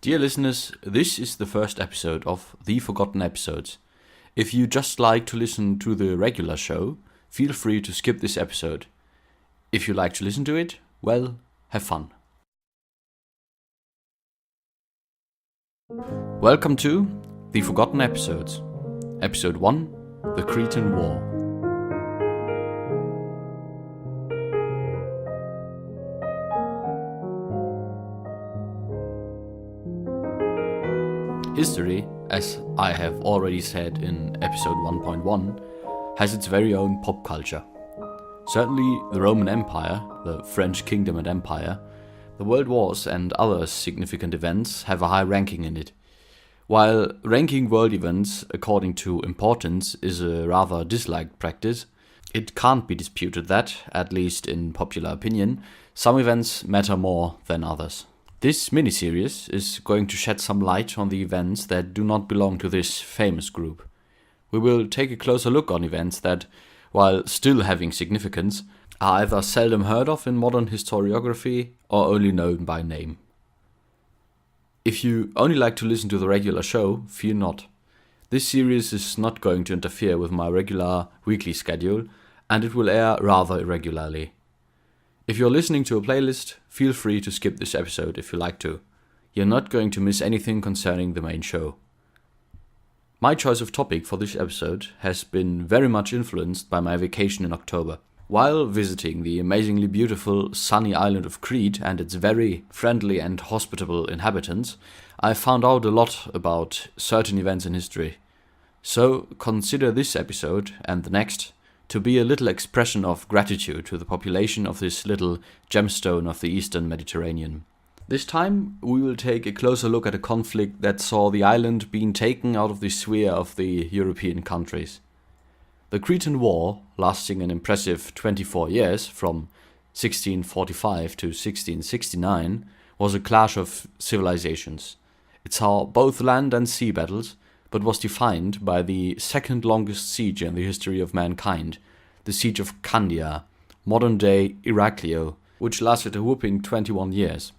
Dear listeners, this is the first episode of The Forgotten Episodes. If you just like to listen to the regular show, feel free to skip this episode. If you like to listen to it, well, have fun. Welcome to The Forgotten Episodes, Episode 1, The Cretan War. History, as I have already said in episode 1.1, has its very own pop culture. Certainly the Roman Empire, the French Kingdom and Empire, the World Wars and other significant events have a high ranking in it. While ranking world events according to importance is a rather disliked practice, it can't be disputed that, at least in popular opinion, some events matter more than others. This mini-series is going to shed some light on the events that do not belong to this famous group. We will take a closer look on events that, while still having significance, are either seldom heard of in modern historiography or only known by name. If you only like to listen to the regular show, fear not. This series is not going to interfere with my regular weekly schedule, and it will air rather irregularly. If you're listening to a playlist, feel free to skip this episode if you like to. You're not going to miss anything concerning the main show. My choice of topic for this episode has been very much influenced by my vacation in October. While visiting the amazingly beautiful sunny island of Crete and its very friendly and hospitable inhabitants, I found out a lot about certain events in history. So consider this episode and the next to be a little expression of gratitude to the population of this little gemstone of the Eastern Mediterranean. This time we will take a closer look at a conflict that saw the island being taken out of the sphere of the European countries. The Cretan War, lasting an impressive 24 years from 1645 to 1669, was a clash of civilizations. It saw both land and sea battles, but was defined by the second longest siege in the history of mankind, the Siege of Candia, modern-day Iraklio, which lasted a whopping 21 years.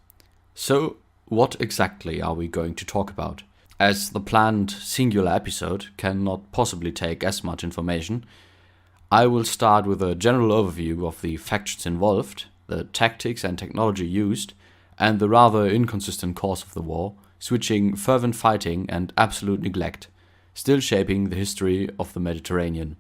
So, what exactly are we going to talk about? As the planned singular episode cannot possibly take as much information, I will start with a general overview of the factions involved, the tactics and technology used, and the rather inconsistent course of the war, switching fervent fighting and absolute neglect, still shaping the history of the Mediterranean.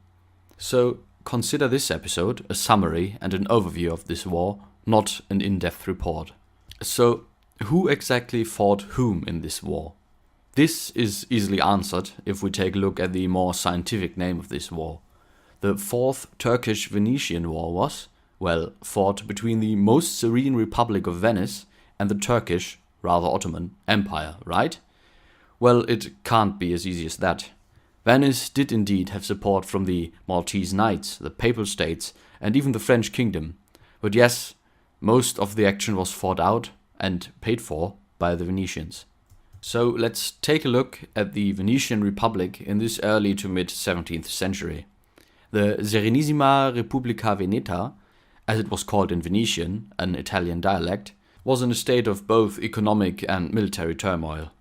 So, consider this episode a summary and an overview of this war, not an in-depth report. So, who exactly fought whom in this war? This is easily answered if we take a look at the more scientific name of this war. The Fourth Turkish-Venetian War was, well, fought between the most serene Republic of Venice and the Turkish, rather Ottoman, Empire, right? Well, it can't be as easy as that. Venice did indeed have support from the Maltese Knights, the Papal States, and even the French Kingdom. But yes, most of the action was fought out and paid for by the Venetians. So let's take a look at the Venetian Republic in this early to mid-17th century. The Serenissima Repubblica Veneta, as it was called in Venetian, an Italian dialect, was in a state of both economic and military turmoil.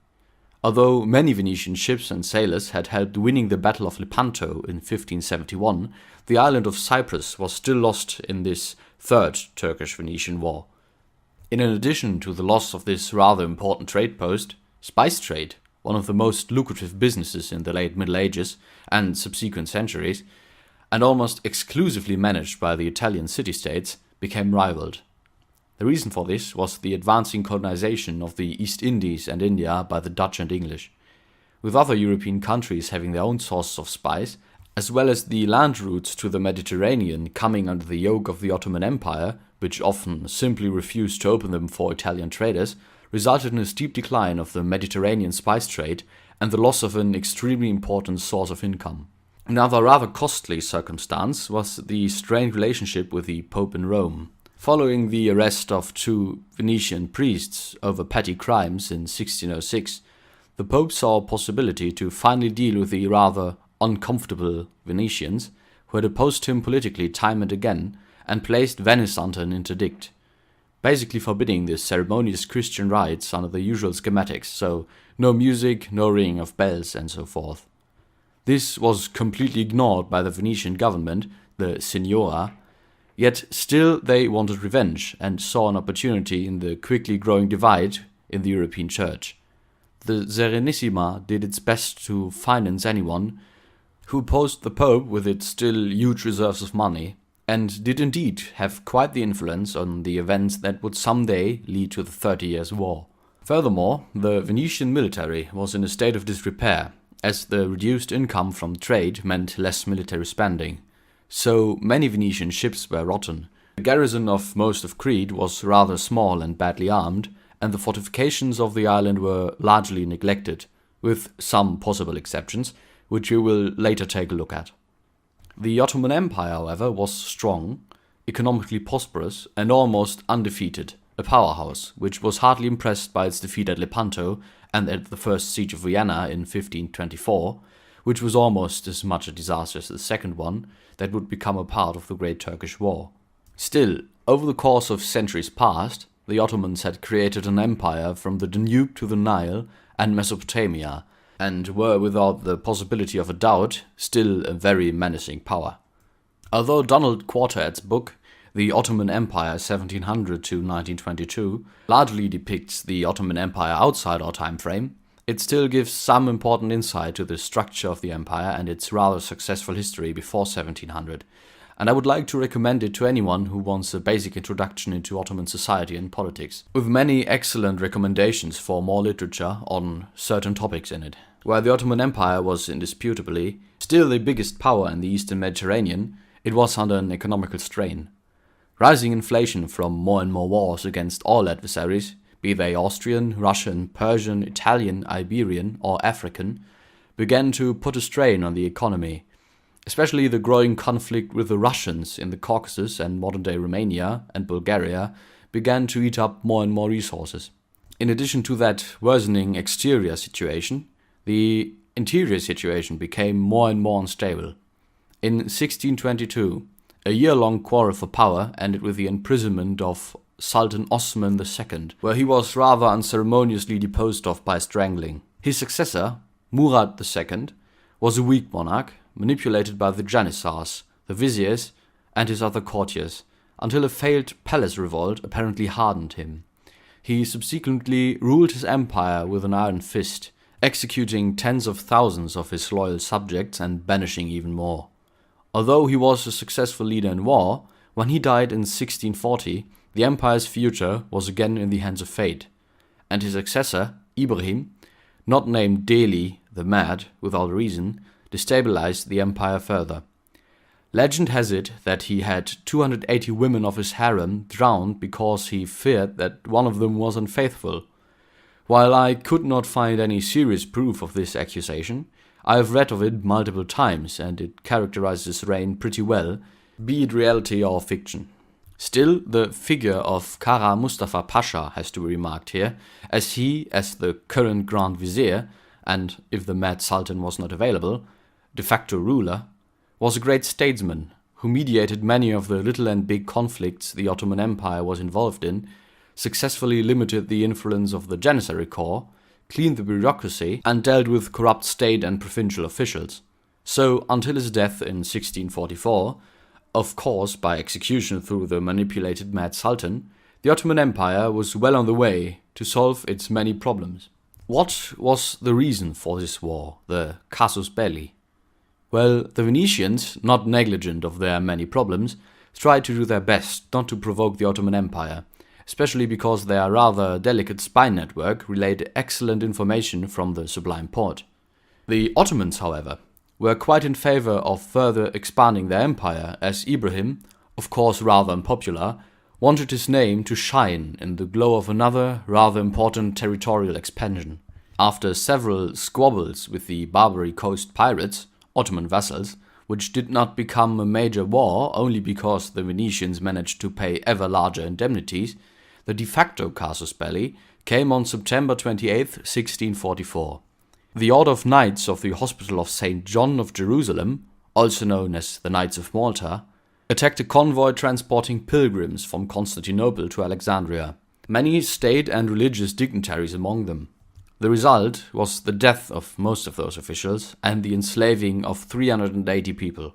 Although many Venetian ships and sailors had helped winning the Battle of Lepanto in 1571, the island of Cyprus was still lost in this Third Turkish-Venetian War. In addition to the loss of this rather important trade post, spice trade, one of the most lucrative businesses in the late Middle Ages and subsequent centuries, and almost exclusively managed by the Italian city-states, became rivaled. The reason for this was the advancing colonization of the East Indies and India by the Dutch and English. With other European countries having their own sources of spice, as well as the land routes to the Mediterranean coming under the yoke of the Ottoman Empire, which often simply refused to open them for Italian traders, resulted in a steep decline of the Mediterranean spice trade and the loss of an extremely important source of income. Another rather costly circumstance was the strained relationship with the Pope in Rome. Following the arrest of two Venetian priests over petty crimes in 1606, the Pope saw a possibility to finally deal with the rather uncomfortable Venetians, who had opposed him politically time and again, and placed Venice under an interdict. basically forbidding the ceremonious Christian rites under the usual schematics, so no music, no ringing of bells, and so forth. This was completely ignored by the Venetian government, the Signora, yet still they wanted revenge and saw an opportunity in the quickly growing divide in the European Church. The Serenissima did its best to finance anyone who opposed the Pope with its still huge reserves of money, and did indeed have quite the influence on the events that would someday lead to the 30 Years' War. Furthermore, the Venetian military was in a state of disrepair, as the reduced income from trade meant less military spending. So many Venetian ships were rotten. The garrison of most of Crete was rather small and badly armed, and the fortifications of the island were largely neglected, with some possible exceptions, which we will later take a look at. The Ottoman Empire, however, was strong, economically prosperous, and almost undefeated, a powerhouse, which was hardly impressed by its defeat at Lepanto and at the First Siege of Vienna in 1524, which was almost as much a disaster as the second one that would become a part of the Great Turkish War. Still, over the course of centuries past, the Ottomans had created an empire from the Danube to the Nile and Mesopotamia, and were, without the possibility of a doubt, still a very menacing power. Although Donald Quarter's book, The Ottoman Empire 1700 to 1922, largely depicts the Ottoman Empire outside our time frame, it still gives some important insight to the structure of the empire and its rather successful history before 1700, and I would like to recommend it to anyone who wants a basic introduction into Ottoman society and politics, with many excellent recommendations for more literature on certain topics in it. While the Ottoman Empire was indisputably still the biggest power in the Eastern Mediterranean, it was under an economical strain. Rising inflation from more and more wars against all adversaries, be they Austrian, Russian, Persian, Italian, Iberian, or African, began to put a strain on the economy. Especially the growing conflict with the Russians in the Caucasus and modern-day Romania and Bulgaria began to eat up more and more resources. In addition to that worsening exterior situation, the interior situation became more and more unstable. In 1622, a year-long quarrel for power ended with the imprisonment of Sultan Osman II, where he was rather unceremoniously disposed of by strangling. His successor, Murad II, was a weak monarch, manipulated by the Janissaries, the viziers, and his other courtiers, until a failed palace revolt apparently hardened him. He subsequently ruled his empire with an iron fist, executing tens of thousands of his loyal subjects and banishing even more. Although he was a successful leader in war, when he died in 1640, the empire's future was again in the hands of fate, and his successor, Ibrahim, not named Deli the Mad without reason, destabilized the empire further. Legend has it that he had 280 women of his harem drowned because he feared that one of them was unfaithful. While I could not find any serious proof of this accusation, I have read of it multiple times and it characterizes his reign pretty well, be it reality or fiction. Still, the figure of Kara Mustafa Pasha has to be remarked here, as he, as the current Grand Vizier, and if the Mad Sultan was not available, de facto ruler, was a great statesman who mediated many of the little and big conflicts the Ottoman Empire was involved in, successfully limited the influence of the Janissary Corps, cleaned the bureaucracy, and dealt with corrupt state and provincial officials. So, until his death in 1644, of course by execution through the manipulated Mad Sultan, the Ottoman Empire was well on the way to solve its many problems. What was the reason for this war, the casus belli? Well, the Venetians, not negligent of their many problems, tried to do their best not to provoke the Ottoman Empire, especially because their rather delicate spy network relayed excellent information from the Sublime Porte. The Ottomans, however, were quite in favor of further expanding their empire, as Ibrahim, of course rather unpopular, wanted his name to shine in the glow of another rather important territorial expansion. After several squabbles with the Barbary Coast pirates, Ottoman vassals, which did not become a major war only because the Venetians managed to pay ever larger indemnities, the de facto casus belli came on September 28, 1644. The Order of Knights of the Hospital of St. John of Jerusalem, also known as the Knights of Malta, attacked a convoy transporting pilgrims from Constantinople to Alexandria, many state and religious dignitaries among them. The result was the death of most of those officials and the enslaving of 380 people.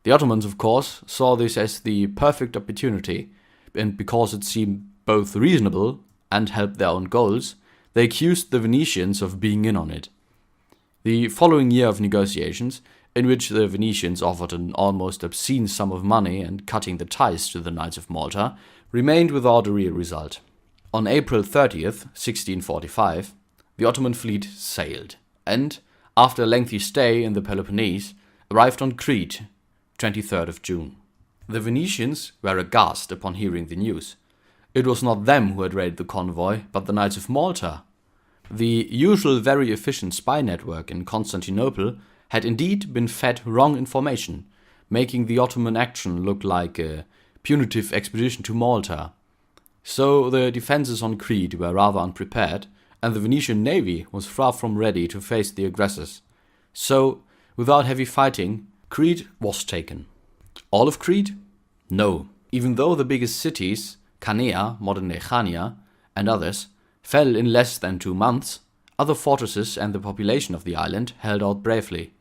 The Ottomans, of course, saw this as the perfect opportunity, and because it seemed both reasonable and helped their own goals, they accused the Venetians of being in on it. The following year of negotiations, in which the Venetians offered an almost obscene sum of money and cutting the ties to the Knights of Malta, remained without a real result. On April 30th, 1645, the Ottoman fleet sailed, and, after a lengthy stay in the Peloponnese, arrived on Crete, 23rd of June. The Venetians were aghast upon hearing the news. It was not them who had raided the convoy, but the Knights of Malta. The usual very efficient spy network in Constantinople had indeed been fed wrong information, making the Ottoman action look like a punitive expedition to Malta. So the defenses on Crete were rather unprepared, and the Venetian navy was far from ready to face the aggressors. So, without heavy fighting, Crete was taken. All of Crete? No. Even though the biggest cities, Canea, modern-day Chania, and others, fell in less than 2 months, other fortresses and the population of the island held out bravely.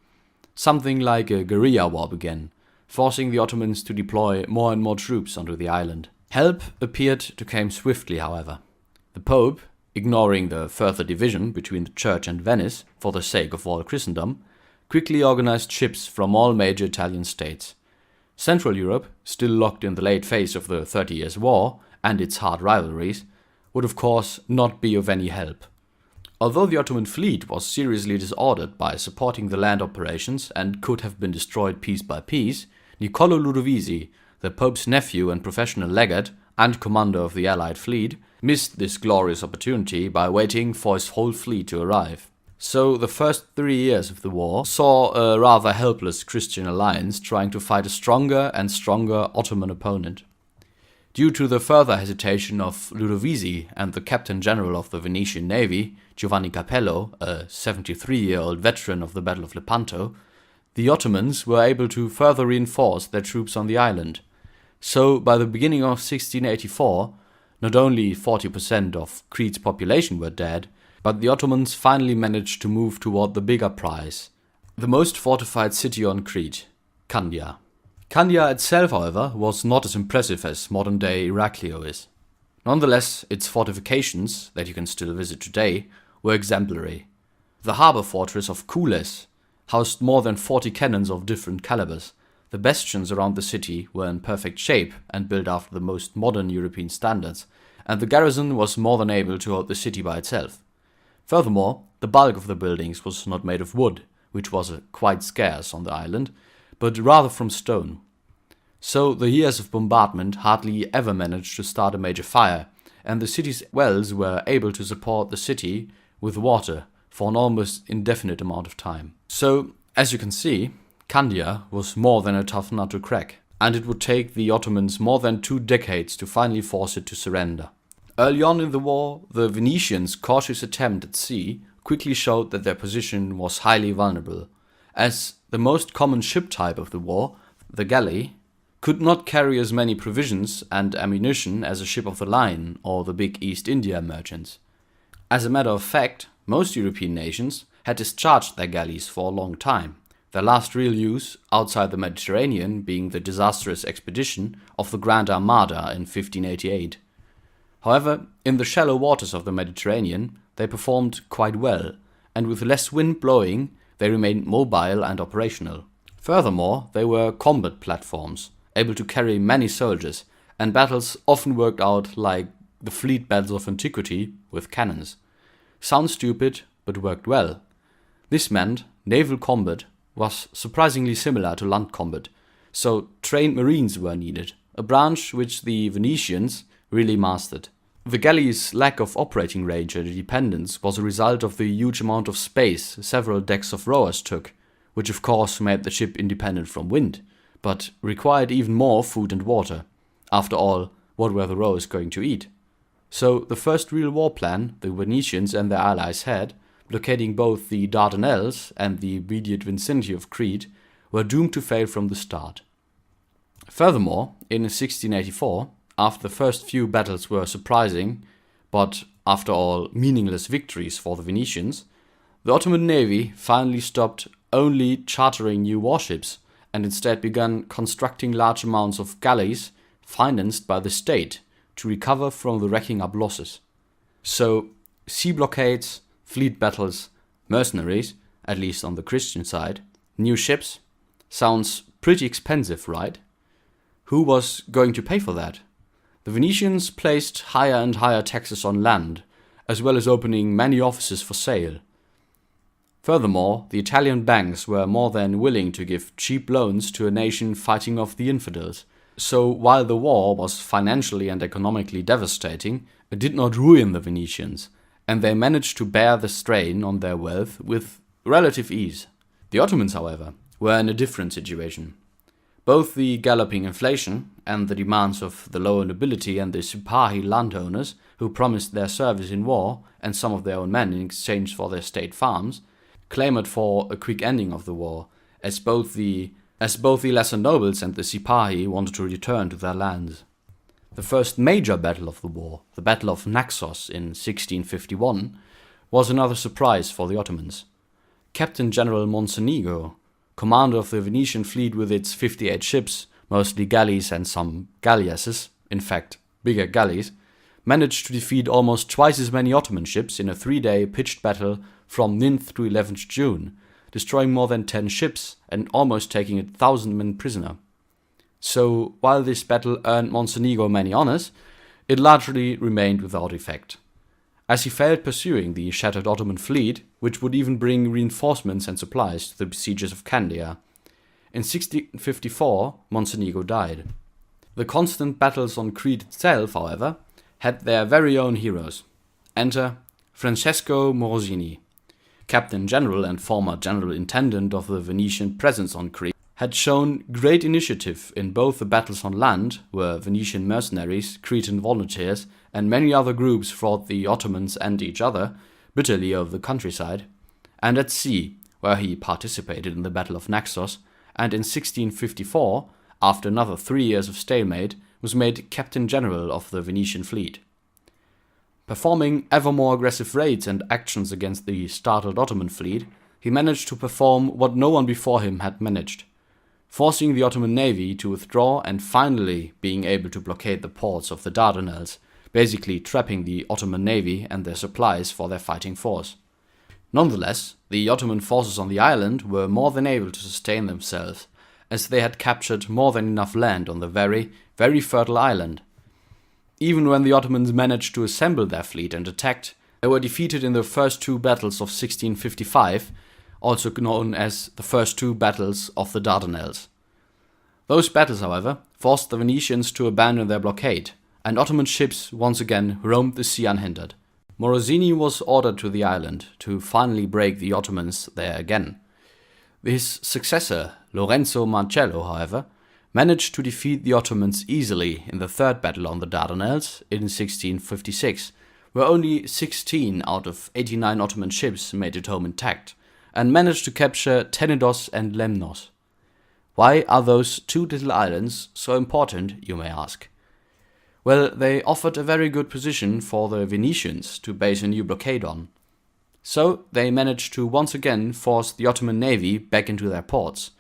Something like a guerrilla war began, forcing the Ottomans to deploy more and more troops onto the island. Help appeared to come swiftly, however. The Pope, ignoring the further division between the Church and Venice for the sake of all Christendom, quickly organized ships from all major Italian states. Central Europe, still locked in the late phase of the 30 Years' War and its hard rivalries, would of course not be of any help. Although the Ottoman fleet was seriously disordered by supporting the land operations and could have been destroyed piece by piece, Niccolò Ludovisi, the Pope's nephew and professional legate and commander of the Allied fleet, missed this glorious opportunity by waiting for his whole fleet to arrive. So the first 3 years of the war saw a rather helpless Christian alliance trying to fight a stronger and stronger Ottoman opponent. Due to the further hesitation of Ludovisi and the Captain General of the Venetian Navy, Giovanni Capello, a 73-year-old veteran of the Battle of Lepanto, the Ottomans were able to further reinforce their troops on the island. So by the beginning of 1684, not only 40% of Crete's population were dead, but the Ottomans finally managed to move toward the bigger prize, the most fortified city on Crete, Candia. Candia itself, however, was not as impressive as modern-day Iraklio is. Nonetheless, its fortifications, that you can still visit today, were exemplary. The harbour fortress of Coules housed more than 40 cannons of different calibers. The bastions around the city were in perfect shape and built after the most modern European standards, and the garrison was more than able to hold the city by itself. Furthermore, the bulk of the buildings was not made of wood, which was quite scarce on the island, but rather from stone. So the years of bombardment hardly ever managed to start a major fire, and the city's wells were able to support the city with water for an almost indefinite amount of time. So, as you can see, Candia was more than a tough nut to crack, and it would take the Ottomans more than 2 decades to finally force it to surrender. Early on in the war, the Venetians' cautious attempt at sea quickly showed that their position was highly vulnerable, as the most common ship type of the war, the galley, could not carry as many provisions and ammunition as a ship of the line or the big East India merchants. As a matter of fact, most European nations had discharged their galleys for a long time, their last real use outside the Mediterranean being the disastrous expedition of the Grand Armada in 1588. However, in the shallow waters of the Mediterranean, they performed quite well, and with less wind blowing, they remained mobile and operational. Furthermore, they were combat platforms, able to carry many soldiers, and battles often worked out like the fleet battles of antiquity with cannons. Sounds stupid, but worked well. This meant naval combat was surprisingly similar to land combat, so trained marines were needed, a branch which the Venetians really mastered. The galley's lack of operating range and independence was a result of the huge amount of space several decks of rowers took, which of course made the ship independent from wind, but required even more food and water. After all, what were the rowers going to eat? So the first real war plan the Venetians and their allies had, blockading both the Dardanelles and the immediate vicinity of Crete, were doomed to fail from the start. Furthermore, in 1684, after the first few battles were surprising, but after all meaningless victories for the Venetians, the Ottoman navy finally stopped only chartering new warships and instead began constructing large amounts of galleys financed by the state to recover from the racking up losses. So, sea blockades, fleet battles, mercenaries, at least on the Christian side, new ships, sounds pretty expensive, right? Who was going to pay for that? The Venetians placed higher and higher taxes on land, as well as opening many offices for sale. Furthermore, the Italian banks were more than willing to give cheap loans to a nation fighting off the infidels. So while the war was financially and economically devastating, it did not ruin the Venetians, and they managed to bear the strain on their wealth with relative ease. The Ottomans, however, were in a different situation. Both the galloping inflation and the demands of the lower nobility and the Sipahi landowners, who promised their service in war and some of their own men in exchange for their state farms, clamored for a quick ending of the war, as both the lesser nobles and the Sipahi wanted to return to their lands. The first major battle of the war, the Battle of Naxos in 1651, was another surprise for the Ottomans. Captain General Mocenigo, commander of the Venetian fleet with its 58 ships, mostly galleys and some galleasses, in fact, bigger galleys, managed to defeat almost twice as many Ottoman ships in a 3-day pitched battle from 9th to 11th June, destroying more than 10 ships and almost taking 1,000 men prisoner. So, while this battle earned Mocenigo many honors, it largely remained without effect, as he failed pursuing the shattered Ottoman fleet, which would even bring reinforcements and supplies to the besiegers of Candia. In 1654, Mocenigo died. The constant battles on Crete itself, however, had their very own heroes. Enter Francesco Morosini, Captain General and former General Intendant of the Venetian presence on Crete, had shown great initiative in both the battles on land, where Venetian mercenaries, Cretan volunteers, and many other groups fought the Ottomans and each other bitterly over the countryside, and at sea, where he participated in the Battle of Naxos, and in 1654, after another 3 years of stalemate, was made Captain General of the Venetian fleet. Performing ever more aggressive raids and actions against the startled Ottoman fleet, he managed to perform what no one before him had managed, forcing the Ottoman navy to withdraw and finally being able to blockade the ports of the Dardanelles, basically trapping the Ottoman navy and their supplies for their fighting force. Nonetheless, the Ottoman forces on the island were more than able to sustain themselves, as they had captured more than enough land on the very, very fertile island. Even when the Ottomans managed to assemble their fleet and attacked, they were defeated in the first two battles of 1655, also known as the first two battles of the Dardanelles. Those battles, however, forced the Venetians to abandon their blockade, and Ottoman ships once again roamed the sea unhindered. Morosini was ordered to the island to finally break the Ottomans there again. His successor, Lorenzo Marcello, however, managed to defeat the Ottomans easily in the third battle on the Dardanelles in 1656, where only 16 out of 89 Ottoman ships made it home intact, and managed to capture Tenedos and Lemnos. Why are those two little islands so important, you may ask? Well, they offered a very good position for the Venetians to base a new blockade on. So they managed to once again force the Ottoman navy back into their ports,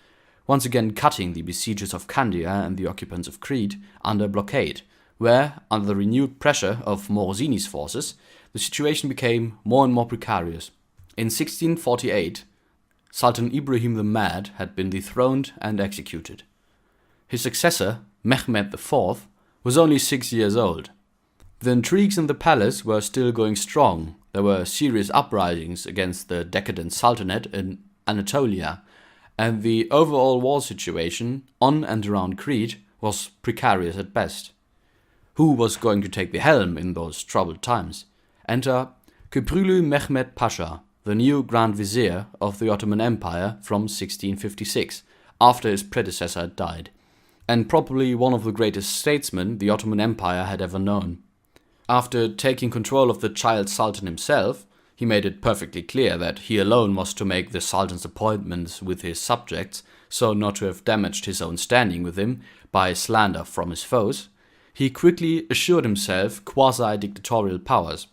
once again cutting the besiegers of Candia and the occupants of Crete under blockade, where, under the renewed pressure of Morosini's forces, the situation became more and more precarious. In 1648, Sultan Ibrahim the Mad had been dethroned and executed. His successor, Mehmed IV, was only 6 years old. The intrigues in the palace were still going strong. There were serious uprisings against the decadent sultanate in Anatolia, and the overall war situation on and around Crete was precarious at best. Who was going to take the helm in those troubled times? Enter Köprülü Mehmed Pasha, the new Grand Vizier of the Ottoman Empire from 1656, after his predecessor had died, and probably one of the greatest statesmen the Ottoman Empire had ever known. After taking control of the child sultan himself, He made it perfectly clear that he alone was to make the Sultan's appointments with his subjects, so not to have damaged his own standing with him by slander from his foes. He quickly assured himself quasi-dictatorial powers.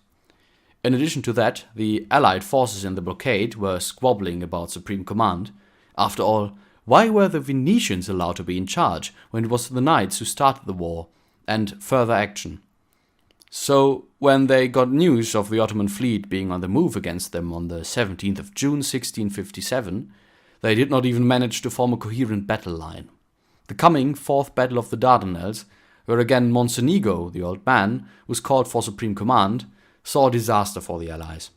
In addition to that, the Allied forces in the blockade were squabbling about supreme command. After all, why were the Venetians allowed to be in charge when it was the knights who started the war and further action? So, when they got news of the Ottoman fleet being on the move against them on the 17th of June 1657, they did not even manage to form a coherent battle line. The coming Fourth Battle of the Dardanelles, where again Mocenigo, the old man, was called for supreme command, saw a disaster for the Allies.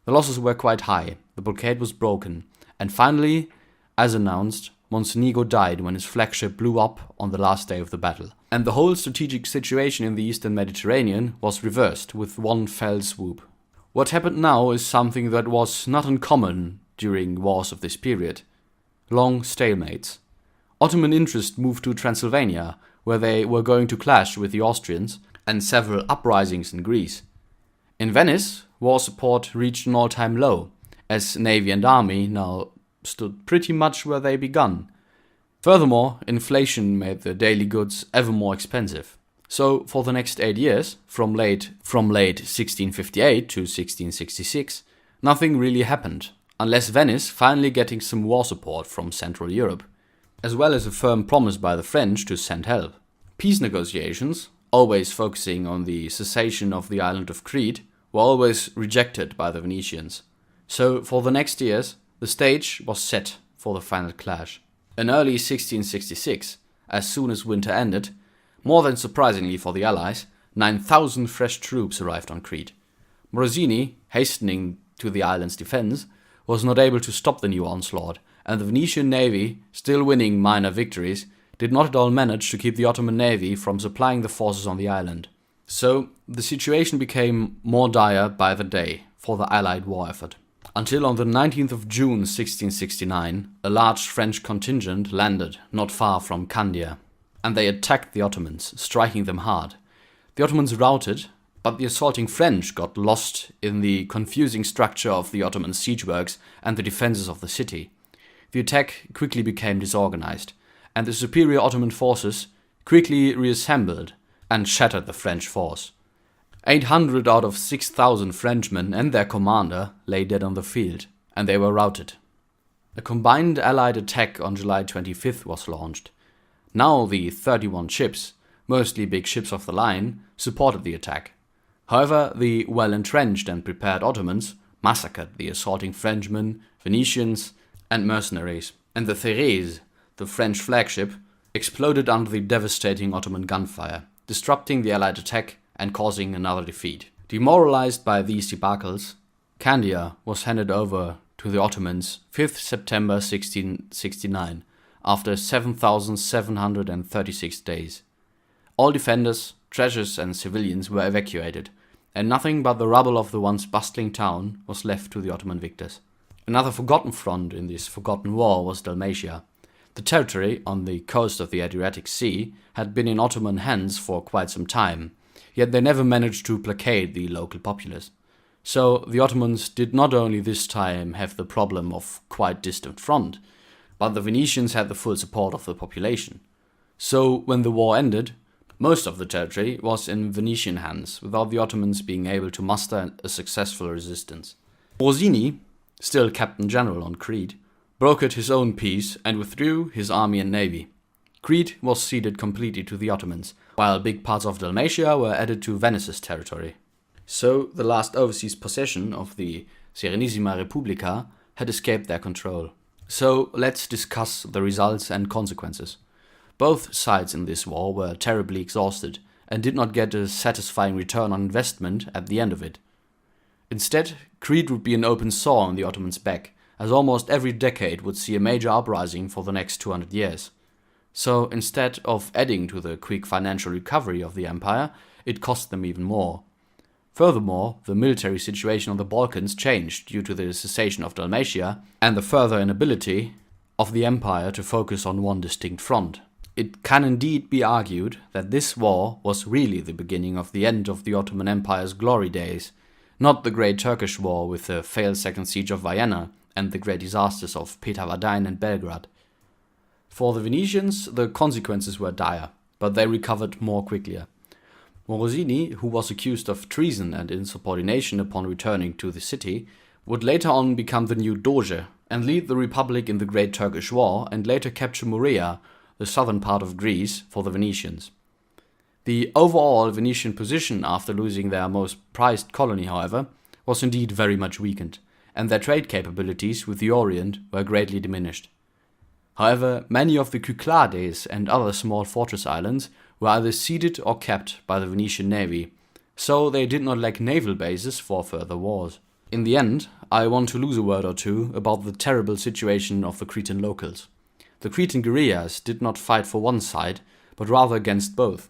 The losses were quite high, the blockade was broken, and finally, as announced, Mocenigo died when his flagship blew up on the last day of the battle. And the whole strategic situation in the eastern Mediterranean was reversed with one fell swoop. What happened now is something that was not uncommon during wars of this period. Long stalemates. Ottoman interest moved to Transylvania, where they were going to clash with the Austrians, and several uprisings in Greece. In Venice, war support reached an all-time low, as navy and army now stood pretty much where they begun. Furthermore, inflation made the daily goods ever more expensive. So, for the next 8 years, from late 1658 to 1666, nothing really happened, unless Venice finally getting some war support from Central Europe, as well as a firm promise by the French to send help. Peace negotiations, always focusing on the cessation of the island of Crete, were always rejected by the Venetians. So, for the next years, the stage was set for the final clash. In early 1666, as soon as winter ended, more than surprisingly for the Allies, 9,000 fresh troops arrived on Crete. Morosini, hastening to the island's defense, was not able to stop the new onslaught, and the Venetian navy, still winning minor victories, did not at all manage to keep the Ottoman navy from supplying the forces on the island. So, the situation became more dire by the day for the Allied war effort. Until on the 19th of June 1669, a large French contingent landed not far from Candia, and they attacked the Ottomans, striking them hard. The Ottomans routed, but the assaulting French got lost in the confusing structure of the Ottoman siege works and the defenses of the city. The attack quickly became disorganized, and the superior Ottoman forces quickly reassembled and shattered the French force. 800 out of 6,000 Frenchmen and their commander lay dead on the field, and they were routed. A combined Allied attack on July 25th was launched. Now the 31 ships, mostly big ships of the line, supported the attack. However, the well-entrenched and prepared Ottomans massacred the assaulting Frenchmen, Venetians, and mercenaries, and the Therese, the French flagship, exploded under the devastating Ottoman gunfire, disrupting the Allied attack and causing another defeat. Demoralized by these debacles, Candia was handed over to the Ottomans 5th September 1669, after 7,736 days. All defenders, treasures and civilians were evacuated, and nothing but the rubble of the once bustling town was left to the Ottoman victors. Another forgotten front in this forgotten war was Dalmatia. The territory on the coast of the Adriatic Sea had been in Ottoman hands for quite some time, yet they never managed to placate the local populace. So the Ottomans did not only this time have the problem of quite distant front, but the Venetians had the full support of the population. So when the war ended, most of the territory was in Venetian hands, without the Ottomans being able to muster a successful resistance. Morosini, still Captain General on Crete, brokered his own peace and withdrew his army and navy. Crete was ceded completely to the Ottomans, while big parts of Dalmatia were added to Venice's territory. So the last overseas possession of the Serenissima Repubblica had escaped their control. So let's discuss the results and consequences. Both sides in this war were terribly exhausted and did not get a satisfying return on investment at the end of it. Instead, Crete would be an open sore on the Ottomans' back, as almost every decade would see a major uprising for the next 200 years. So instead of adding to the quick financial recovery of the empire, it cost them even more. Furthermore, the military situation on the Balkans changed due to the cessation of Dalmatia and the further inability of the empire to focus on one distinct front. It can indeed be argued that this war was really the beginning of the end of the Ottoman Empire's glory days, not the Great Turkish War with the failed second siege of Vienna and the great disasters of Peterwardein and Belgrade. For the Venetians, the consequences were dire, but they recovered more quickly. Morosini, who was accused of treason and insubordination upon returning to the city, would later on become the new Doge and lead the Republic in the Great Turkish War and later capture Morea, the southern part of Greece, for the Venetians. The overall Venetian position after losing their most prized colony, however, was indeed very much weakened, and their trade capabilities with the Orient were greatly diminished. However, many of the Cyclades and other small fortress islands were either ceded or kept by the Venetian navy, so they did not lack naval bases for further wars. In the end, I want to lose a word or two about the terrible situation of the Cretan locals. The Cretan guerrillas did not fight for one side, but rather against both.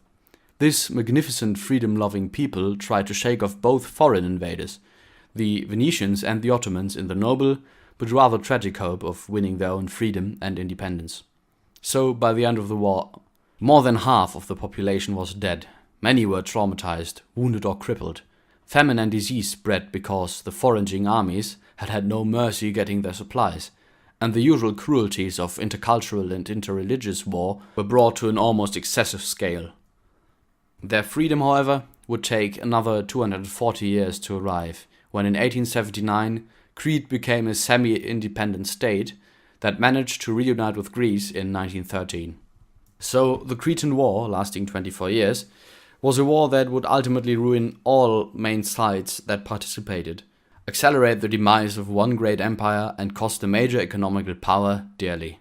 This magnificent freedom-loving people tried to shake off both foreign invaders, the Venetians and the Ottomans, in the noble, but rather tragic hope of winning their own freedom and independence. So, by the end of the war, more than half of the population was dead. Many were traumatized, wounded or crippled. Famine and disease spread because the foraging armies had had no mercy getting their supplies, and the usual cruelties of intercultural and interreligious war were brought to an almost excessive scale. Their freedom, however, would take another 240 years to arrive, when in 1879 Crete became a semi-independent state that managed to reunite with Greece in 1913. So the Cretan War, lasting 24 years, was a war that would ultimately ruin all main sides that participated, accelerate the demise of one great empire, and cost a major economical power dearly.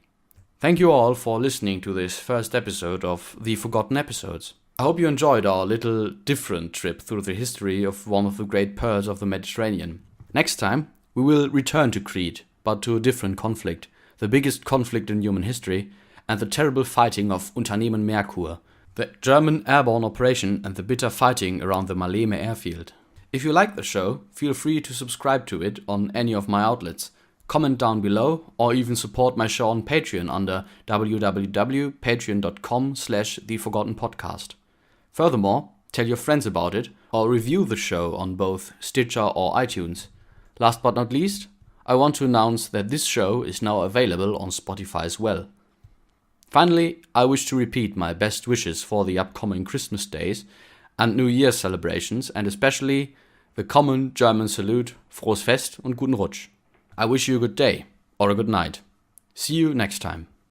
Thank you all for listening to this first episode of The Forgotten Episodes. I hope you enjoyed our little different trip through the history of one of the great pearls of the Mediterranean. Next time, we will return to Crete, but to a different conflict, the biggest conflict in human history, and the terrible fighting of Unternehmen Merkur, the German airborne operation and the bitter fighting around the Maleme airfield. If you like the show, feel free to subscribe to it on any of my outlets, comment down below, or even support my show on Patreon under www.patreon.com/theforgottenpodcast. Furthermore, tell your friends about it, or review the show on both Stitcher or iTunes. Last but not least, I want to announce that this show is now available on Spotify as well. Finally, I wish to repeat my best wishes for the upcoming Christmas days and New Year's celebrations, and especially the common German salute, Frohes Fest und guten Rutsch. I wish you a good day, or a good night. See you next time.